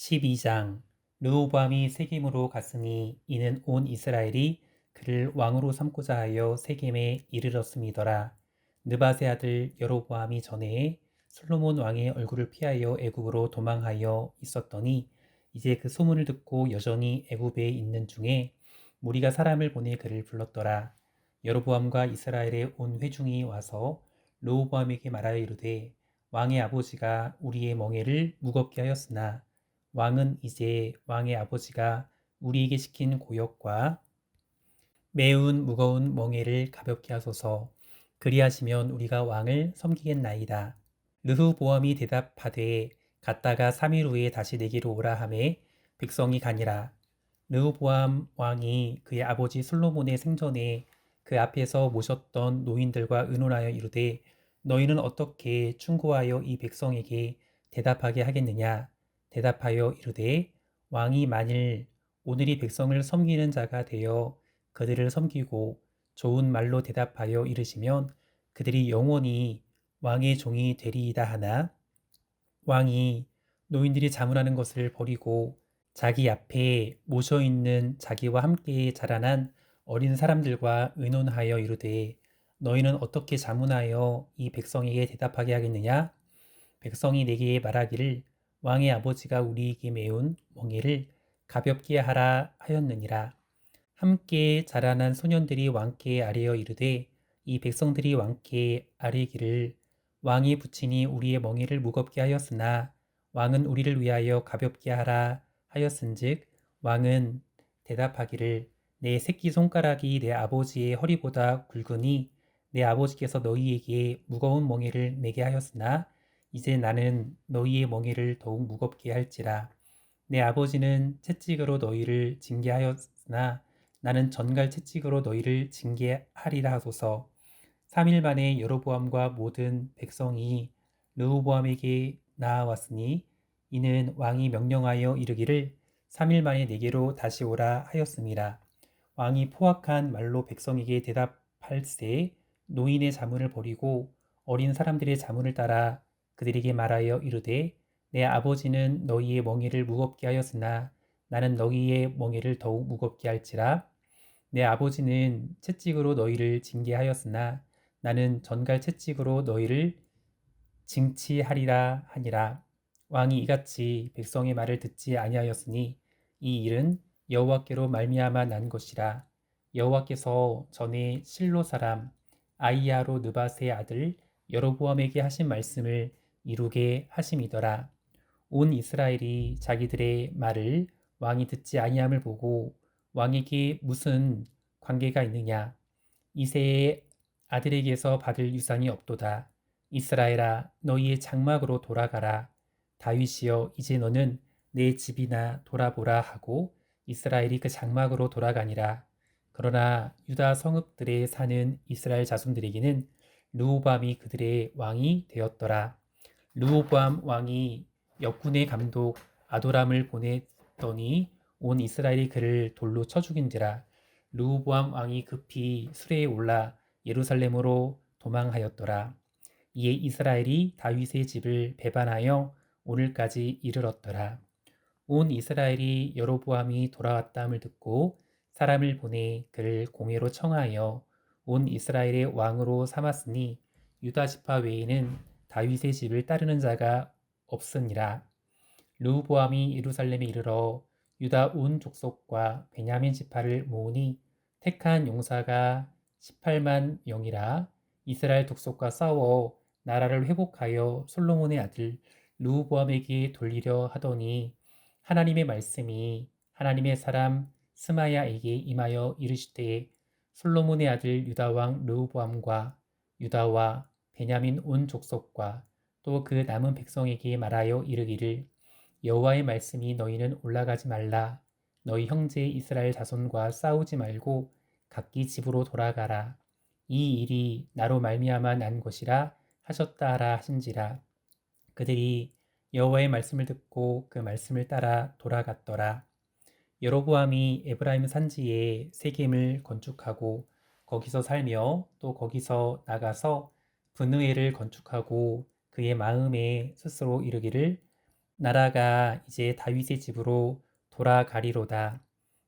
12장 르호보암이 세겜으로 갔으니 이는 온 이스라엘이 그를 왕으로 삼고자 하여 세겜에 이르렀음이더라. 느밧의 아들 여로보암이 전에 솔로몬 왕의 얼굴을 피하여 애굽으로 도망하여 있었더니 이제 그 소문을 듣고 여전히 애굽에 있는 중에 무리가 사람을 보내 그를 불렀더라. 여로보암과 이스라엘의 온 회중이 와서 르호보암에게 말하여 이르되 왕의 아버지가 우리의 멍에를 무겁게 하였으나 왕은 이제 왕의 아버지가 우리에게 시킨 고역과 매운 무거운 멍에를 가볍게 하소서. 그리하시면 우리가 왕을 섬기겠나이다. 르후보암이 대답하되 갔다가 3일 후에 다시 내게로 오라 하매 백성이 가니라. 르후보암 왕이 그의 아버지 솔로몬의 생전에 그 앞에서 모셨던 노인들과 의논하여 이르되 너희는 어떻게 충고하여 이 백성에게 대답하게 하겠느냐. 대답하여 이르되 왕이 만일 오늘이 백성을 섬기는 자가 되어 그들을 섬기고 좋은 말로 대답하여 이르시면 그들이 영원히 왕의 종이 되리이다 하나 왕이 노인들이 자문하는 것을 버리고 자기 앞에 모셔 있는 자기와 함께 자라난 어린 사람들과 의논하여 이르되 너희는 어떻게 자문하여 이 백성에게 대답하게 하겠느냐? 백성이 내게 말하기를 왕의 아버지가 우리에게 메운 멍에를 가볍게 하라 하였느니라. 함께 자라난 소년들이 왕께 아뢰어 이르되 이 백성들이 왕께 아뢰기를 왕이 부친이 우리의 멍에를 무겁게 하였으나 왕은 우리를 위하여 가볍게 하라 하였은즉 왕은 대답하기를 내 새끼손가락이 내 아버지의 허리보다 굵으니 내 아버지께서 너희에게 무거운 멍에를 매게 하였으나 이제 나는 너희의 멍에를 더욱 무겁게 할지라. 내 아버지는 채찍으로 너희를 징계하였으나 나는 전갈 채찍으로 너희를 징계하리라 하소서. 3일 만에 여로보암과 모든 백성이 르호보암에게 나아왔으니 이는 왕이 명령하여 이르기를 3일 만에 내게로 다시 오라 하였음이라. 왕이 포악한 말로 백성에게 대답할세 노인의 자문을 버리고 어린 사람들의 자문을 따라 그들에게 말하여 이르되 내 아버지는 너희의 멍에를 무겁게 하였으나 나는 너희의 멍에를 더욱 무겁게 할지라. 내 아버지는 채찍으로 너희를 징계하였으나 나는 전갈 채찍으로 너희를 징치하리라 하니라. 왕이 이같이 백성의 말을 듣지 아니하였으니 이 일은 여호와께로 말미암아 난 것이라. 여호와께서 전에 실로 사람 아이야로 느밧의 아들 여로보암에게 하신 말씀을 이루게 하심이더라. 온 이스라엘이 자기들의 말을 왕이 듣지 아니함을 보고 왕에게 무슨 관계가 있느냐? 이새의 아들에게서 받을 유산이 없도다. 이스라엘아, 너희의 장막으로 돌아가라. 다윗이여, 이제 너는 내 집이나 돌아보라 하고 이스라엘이 그 장막으로 돌아가니라. 그러나 유다 성읍들에 사는 이스라엘 자손들에게는 르호밤이 그들의 왕이 되었더라. 르호보암 왕이 역군의 감독 아도람을 보냈더니 온 이스라엘이 그를 돌로 쳐 죽인지라. 르호보암 왕이 급히 수레에 올라 예루살렘으로 도망하였더라. 이에 이스라엘이 다윗의 집을 배반하여 오늘까지 이르렀더라. 온 이스라엘이 여로보암이 돌아왔다함을 듣고 사람을 보내 그를 공회로 청하여 온 이스라엘의 왕으로 삼았으니 유다 지파 외에는 다윗의 집을 따르는 자가 없으니라. 르호보암이 예루살렘에 이르러 유다 온 족속과 베냐민 지파를 모으니 택한 용사가 18만 명이라. 이스라엘 족속과 싸워 나라를 회복하여 솔로몬의 아들 르호보암에게 돌리려 하더니 하나님의 말씀이 하나님의 사람 스마야에게 임하여 이르시되 솔로몬의 아들 유다 왕 르호보암과 유다와 베냐민 온 족속과 또 그 남은 백성에게 말하여 이르기를 여호와의 말씀이 너희는 올라가지 말라. 너희 형제 이스라엘 자손과 싸우지 말고 각기 집으로 돌아가라. 이 일이 나로 말미암아 난 것이라 하셨다 하라 하신지라. 그들이 여호와의 말씀을 듣고 그 말씀을 따라 돌아갔더라. 여로보암이 에브라임 산지에 세겜을 건축하고 거기서 살며 또 거기서 나가서 브느엘을 건축하고 그의 마음에 스스로 이르기를 나라가 이제 다윗의 집으로 돌아가리로다.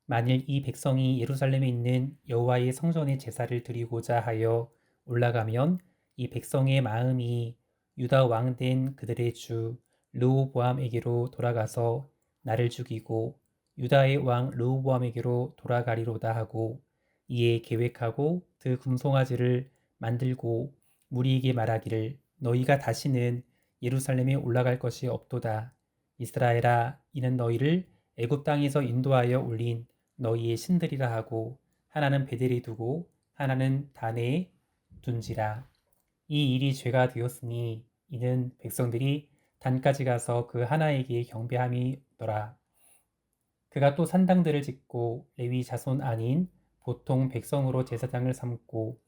만일 이 백성이 예루살렘에 있는 여호와의 성전에 제사를 드리고자 하여 올라가면 이 백성의 마음이 유다 왕 된 그들의 주 르호보암에게로 돌아가서 나를 죽이고 유다의 왕 르호보암에게로 돌아가리로다 하고, 이에 계획하고 그 금송아지를 만들고 무리에게 말하기를 너희가 다시는 예루살렘에 올라갈 것이 없도다. 이스라엘아, 이는 너희를 애굽 땅에서 인도하여 올린 너희의 신들이라 하고, 하나는 베델에 두고 하나는 단에 둔지라. 이 일이 죄가 되었으니 이는 백성들이 단까지 가서 그 하나에게 경배함이더라. 그가 또 산당들을 짓고 레위 자손 아닌 보통 백성으로 제사장을 삼고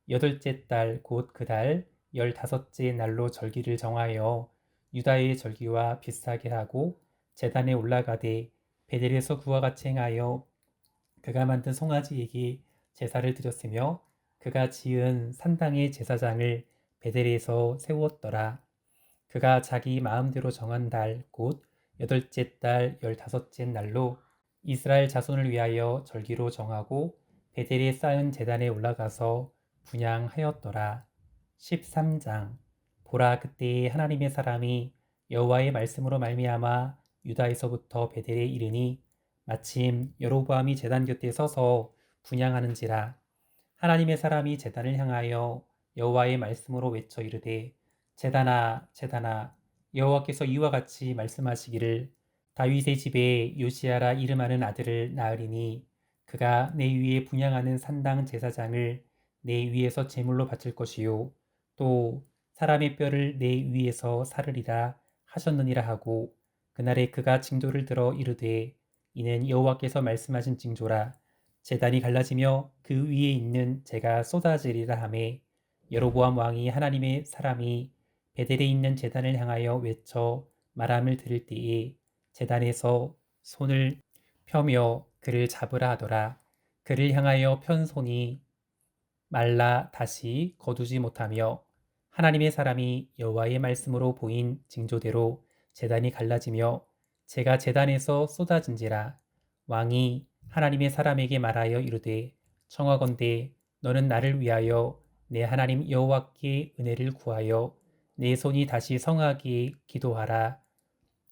여덟째 달 곧 그 달 15째 날로 절기를 정하여 유다의 절기와 비슷하게 하고 제단에 올라가되 베델에서 그와 같이 행하여 그가 만든 송아지에게 제사를 드렸으며 그가 지은 산당의 제사장을 베델에서 세웠더라. 그가 자기 마음대로 정한 달 곧 여덟째 달 15째 날로 이스라엘 자손을 위하여 절기로 정하고 베델에 쌓은 제단에 올라가서 분향하였더라. 13장. 보라, 그때에 하나님의 사람이 여호와의 말씀으로 말미암아 유다에서부터 베델에 이르니 마침 여로보암이 제단 곁에 서서 분향하는지라. 하나님의 사람이 제단을 향하여 여호와의 말씀으로 외쳐 이르되 제단아 제단아, 여호와께서 이와 같이 말씀하시기를 다윗의 집에 요시야라 이름하는 아들을 낳으리니 그가 내 위에 분향하는 산당 제사장을 내 위에서 제물로 바칠 것이요 또 사람의 뼈를 내 위에서 사르리라 하셨느니라 하고, 그날에 그가 징조를 들어 이르되 이는 여호와께서 말씀하신 징조라. 제단이 갈라지며 그 위에 있는 재가 쏟아지리라 하매, 여로보암 왕이 하나님의 사람이 베델에 있는 제단을 향하여 외쳐 말함을 들을 때에 제단에서 손을 펴며 그를 잡으라 하더라. 그를 향하여 편 손이 말라 다시 거두지 못하며 하나님의 사람이 여호와의 말씀으로 보인 징조대로 제단이 갈라지며 재가 제단에서 쏟아진지라. 왕이 하나님의 사람에게 말하여 이르되 청하건대 너는 나를 위하여 내 하나님 여호와께 은혜를 구하여 내 손이 다시 성하게 기도하라.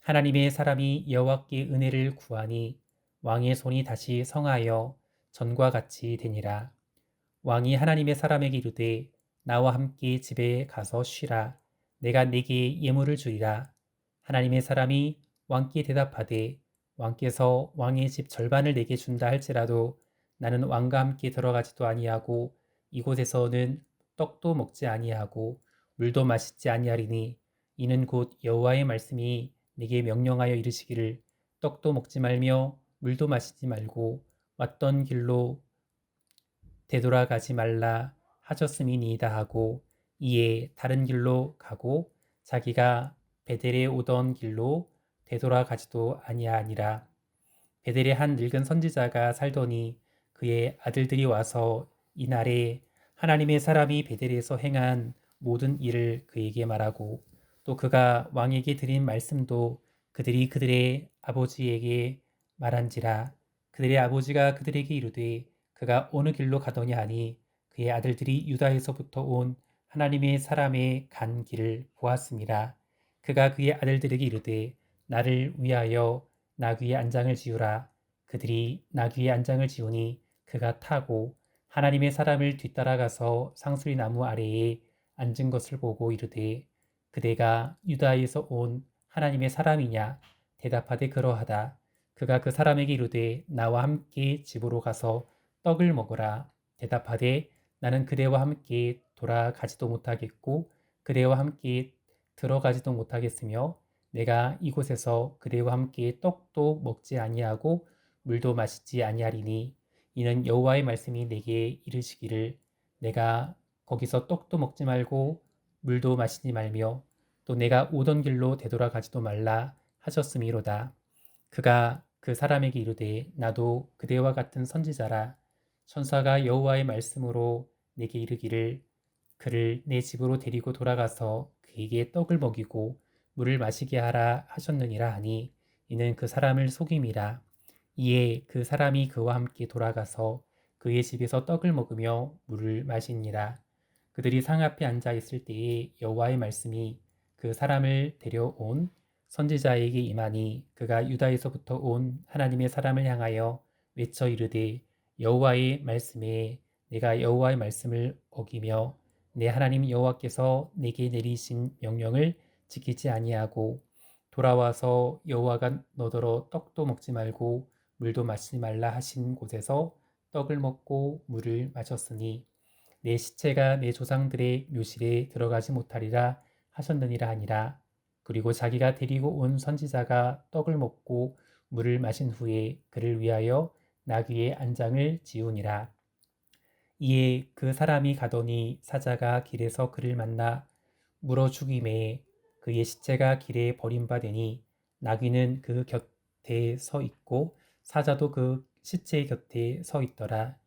하나님의 사람이 여호와께 은혜를 구하니 왕의 손이 다시 성하여 전과 같이 되니라. 왕이 하나님의 사람에게 이르되 나와 함께 집에 가서 쉬라. 내가 네게 예물을 주리라. 하나님의 사람이 왕께 대답하되 왕께서 왕의 집 절반을 내게 준다 할지라도 나는 왕과 함께 들어가지도 아니하고 이곳에서는 떡도 먹지 아니하고 물도 마시지 아니하리니 이는 곧 여호와의 말씀이 네게 명령하여 이르시기를 떡도 먹지 말며 물도 마시지 말고 왔던 길로 되돌아가지 말라 하셨음이니이다 하고, 이에 다른 길로 가고 자기가 베델에 오던 길로 되돌아가지도 아니하니라. 베델에 한 늙은 선지자가 살더니 그의 아들들이 와서 이날에 하나님의 사람이 베델에서 행한 모든 일을 그에게 말하고 또 그가 왕에게 드린 말씀도 그들이 그들의 아버지에게 말한지라. 그들의 아버지가 그들에게 이르되 그가 어느 길로 가더냐 하니 그의 아들들이 유다에서부터 온 하나님의 사람의 간 길을 보았습니다. 그가 그의 아들들에게 이르되 나를 위하여 나귀의 안장을 지우라. 그들이 나귀의 안장을 지우니 그가 타고 하나님의 사람을 뒤따라가서 상수리 나무 아래에 앉은 것을 보고 이르되 그대가 유다에서 온 하나님의 사람이냐? 대답하되 그러하다. 그가 그 사람에게 이르되 나와 함께 집으로 가서 떡을 먹으라. 대답하되 나는 그대와 함께 돌아가지도 못하겠고 그대와 함께 들어가지도 못하겠으며 내가 이곳에서 그대와 함께 떡도 먹지 아니하고 물도 마시지 아니하리니 이는 여호와의 말씀이 내게 이르시기를 내가 거기서 떡도 먹지 말고 물도 마시지 말며 또 내가 오던 길로 되돌아가지도 말라 하셨음이로다. 그가 그 사람에게 이르되 나도 그대와 같은 선지자라. 천사가 여호와의 말씀으로 내게 이르기를 그를 내 집으로 데리고 돌아가서 그에게 떡을 먹이고 물을 마시게 하라 하셨느니라 하니 이는 그 사람을 속임이라. 이에 그 사람이 그와 함께 돌아가서 그의 집에서 떡을 먹으며 물을 마시니라. 그들이 상 앞에 앉아 있을 때에 여호와의 말씀이 그 사람을 데려온 선지자에게 임하니 그가 유다에서부터 온 하나님의 사람을 향하여 외쳐 이르되 여호와의 말씀에 내가 여호와의 말씀을 어기며 내 하나님 여호와께서 내게 내리신 명령을 지키지 아니하고 돌아와서 여호와가 너더러 떡도 먹지 말고 물도 마시지 말라 하신 곳에서 떡을 먹고 물을 마셨으니 내 시체가 내 조상들의 묘실에 들어가지 못하리라 하셨느니라 하니라. 그리고 자기가 데리고 온 선지자가 떡을 먹고 물을 마신 후에 그를 위하여 나귀의 안장을 지우니라. 이에 그 사람이 가더니 사자가 길에서 그를 만나 물어 죽임에 그의 시체가 길에 버림받으니 나귀는 그 곁에 서 있고 사자도 그 시체 곁에 서 있더라.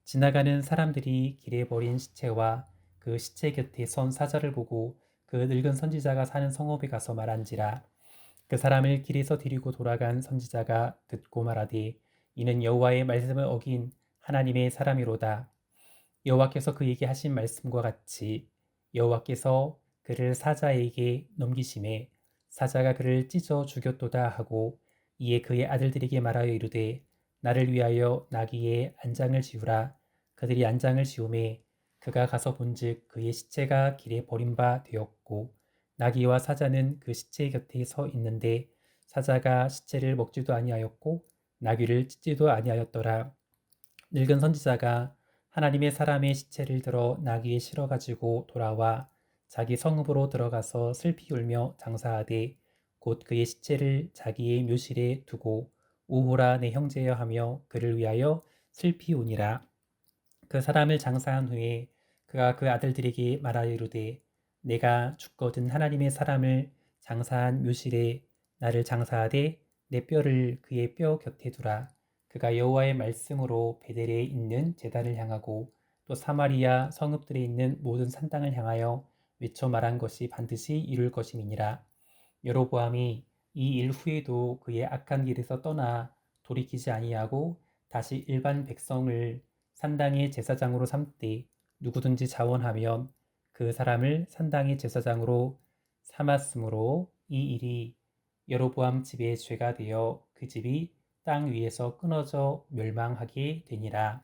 지나가는 사람들이 길에 버린 시체와 그 시체 곁에 선 사자를 보고 그 늙은 선지자가 사는 성읍에 가서 말한지라. 그 사람을 길에서 데리고 돌아간 선지자가 듣고 말하되 이는 여호와의 말씀을 어긴 하나님의 사람이로다. 여호와께서 그에게 하신 말씀과 같이 여호와께서 그를 사자에게 넘기심에 사자가 그를 찢어 죽였도다 하고 이에 그의 아들들에게 말하여 이르되 나를 위하여 나귀의 안장을 지우라. 그들이 안장을 지우매 그가 가서 본즉 그의 시체가 길에 버림바 되었고 나귀와 사자는 그 시체 곁에 서 있는데 사자가 시체를 먹지도 아니하였고 나귀를 찢지도 아니하였더라. 늙은 선지자가 하나님의 사람의 시체를 들어 나귀에 실어 가지고 돌아와 자기 성읍으로 들어가서 슬피 울며 장사하되 곧 그의 시체를 자기의 묘실에 두고 오호라 내 형제여 하며 그를 위하여 슬피 우니라. 그 사람을 장사한 후에 그가 그 아들들에게 말하여 이르되 내가 죽거든 하나님의 사람을 장사한 묘실에 나를 장사하되 내 뼈를 그의 뼈 곁에 두라. 그가 여호와의 말씀으로 베델에 있는 제단을 향하고 또 사마리아 성읍들에 있는 모든 산당을 향하여 외쳐 말한 것이 반드시 이룰 것임이니라. 여로보암이 이 일 후에도 그의 악한 길에서 떠나 돌이키지 아니하고 다시 일반 백성을 산당의 제사장으로 삼되 누구든지 자원하면 그 사람을 산당의 제사장으로 삼았으므로 이 일이 여로보암 집의 죄가 되어 그 집이 땅 위에서 끊어져 멸망하게 되니라.